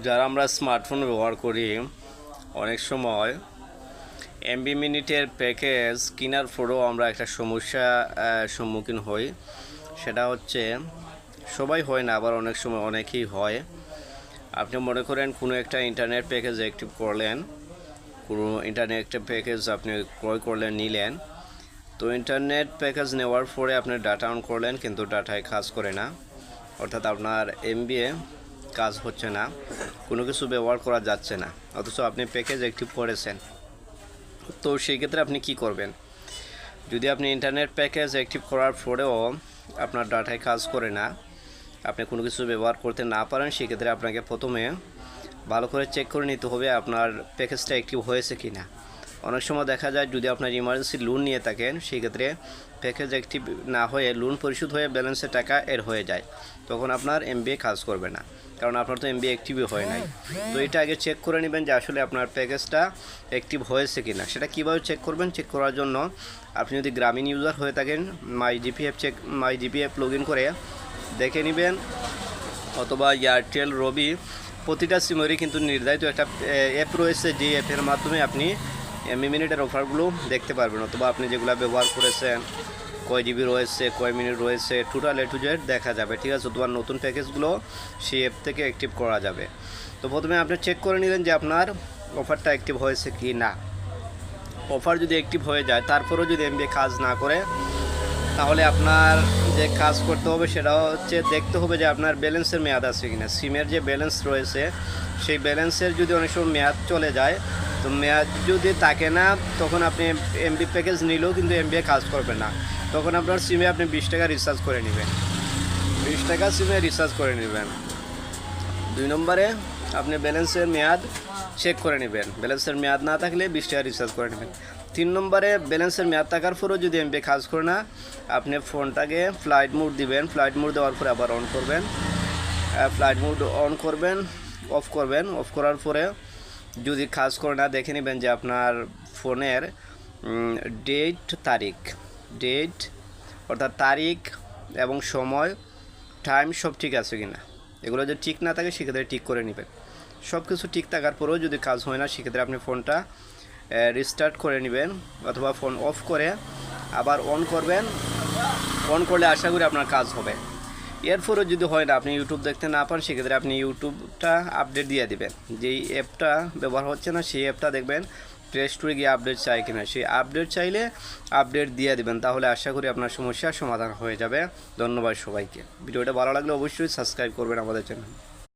যারা আমরা স্মার্টফোন ব্যবহার করি অনেক সময় এমবি মিনিটের প্যাকেজ কেনার পরেও আমরা একটা সমস্যা সম্মুখীন হই। সেটা হচ্ছে সবাই হয় না, আবার অনেক সময় অনেকেই হয়। আপনি মনে করেন কোনো একটা ইন্টারনেট প্যাকেজ অ্যাক্টিভ করলেন, কোনো ইন্টারনেট প্যাকেজ আপনি ক্রয় করলেন, নিলেন। তো ইন্টারনেট প্যাকেজ নেওয়ার পরে আপনি ডাটা অন করলেন, কিন্তু ডাটায় কাজ করে না, অর্থাৎ আপনার এমবি কাজ হচ্ছে না, কোনো কিছু ব্যবহার করা যাচ্ছে না, অথচ আপনি প্যাকেজ অ্যাক্টিভ করেছেন। তো সেই ক্ষেত্রে আপনি কি করবেন? যদি আপনি ইন্টারনেট প্যাকেজ অ্যাক্টিভ করার পরেও আপনার ডাটায় কাজ করে না, আপনি কোনো কিছু ব্যবহার করতে না পারেন, সেক্ষেত্রে আপনাকে প্রথমে ভালো করে চেক করে নিতে হবে আপনার প্যাকেজটা অ্যাক্টিভ হয়েছে কি না। অনেক সময় দেখা যায় যদি আপনার ইমার্জেন্সি লোন নিয়ে থাকেন, সেক্ষেত্রে প্যাকেজ অ্যাক্টিভ না হয়ে লোন পরিশোধ হয়ে ব্যালেন্সের টাকা এর হয়ে যায়, তখন আপনার এমবিএ কাজ করবে না, কারণ আপনার তো এমবিএ অ্যাক্টিভই হয় নাই। তো এটা আগে চেক করে নেবেন যে আসলে আপনার প্যাকেজটা অ্যাক্টিভ হয়েছে কি না। সেটা কীভাবে চেক করবেন? চেক করার জন্য আপনি যদি গ্রামীণ ইউজার হয়ে থাকেন, মাই জিপিএফ লগ ইন করে দেখে নেবেন, অথবা এয়ারটেল, রবি, প্রতিটা সিমেরই কিন্তু নির্ধারিত একটা অ্যাপ রয়েছে, যে অ্যাপের মাধ্যমে আপনি এমবি মিনিটের অফারগুলো দেখতে পারবেন, অথবা আপনি যেগুলো ব্যবহার করেছেন, কয় জিবি রয়েছে, কয় মিনিট রয়েছে, টোটাল এ টু জেড দেখা যাবে, ঠিক আছে? অথবা নতুন প্যাকেজগুলো সেই অ্যাপ থেকে অ্যাক্টিভ করা যাবে। তো প্রথমে আপনি চেক করে নিলেন যে আপনার অফারটা অ্যাক্টিভ হয়েছে কি না। অফার যদি অ্যাক্টিভ হয়ে যায়, তারপরেও যদি এমবি কাজ না করে, তাহলে আপনার যে কাজ করতে হবে সেটা হচ্ছে দেখতে হবে যে আপনার ব্যালেন্সের মেয়াদ আছে কিনা। সিমের যে ব্যালেন্স রয়েছে, সেই ব্যালেন্সের যদি অনেক সময় মেয়াদ চলে যায়, তো মেয়াদ যদি থাকে না, তখন আপনি এমবি প্যাকেজ নিলেও কিন্তু এমবি কাজ করবে না। তখন আপনার সিমে আপনি 20 টাকা রিচার্জ করে নেবেন, 20 টাকা সিমে রিচার্জ করে নেবেন। 2 নম্বরে আপনি ব্যালেন্সের মেয়াদ চেক করে নেবেন, ব্যালেন্সের মেয়াদ না থাকলে 20 টাকা রিচার্জ করে নেবেন। 3 নম্বরে ব্যালেন্সের মেয়াদ থাকার পরেও যদি এমবি কাজ করে না, আপনি ফোনটাকে ফ্লাইট মোড দিবেন, ফ্লাইট মোড দেওয়ার পরে আবার অন করবেন, ফ্লাইট মোড অন করবেন, অফ করবেন, অফ করার পরে যদি কাজ করে না, দেখে নেবেন যে আপনার ফোনের ডেট অর্থাৎ তারিখ এবং সময়, টাইম সব ঠিক আছে কি না। এগুলো যদি ঠিক না থাকে, সেক্ষেত্রে ঠিক করে নেবেন। সব কিছু ঠিক থাকার পরেও যদি কাজ হয় না, সেক্ষেত্রে আপনি ফোনটা রিস্টার্ট করে নেবেন, অথবা ফোন অফ করে আবার অন করবেন। অন করলে আশা করি আপনার কাজ হবে। এরপরেও যদি হয় না, আপনি ইউটিউব দেখতে না পান, সেক্ষেত্রে আপনি ইউটিউবটা আপডেট দিয়ে দেবেন। যেই অ্যাপটা ব্যবহার হচ্ছে না, সেই অ্যাপটা দেখবেন প্লে স্টোরে গিয়ে আপডেট চাই কিনা, সেই আপডেট চাইলে আপডেট দিয়ে দেবেন, তাহলে আশা করি আপনার সমস্যার সমাধান হয়ে যাবে। ধন্যবাদ সবাইকে। ভিডিওটা ভালো লাগলে অবশ্যই সাবস্ক্রাইব করবেন আমাদের চ্যানেল।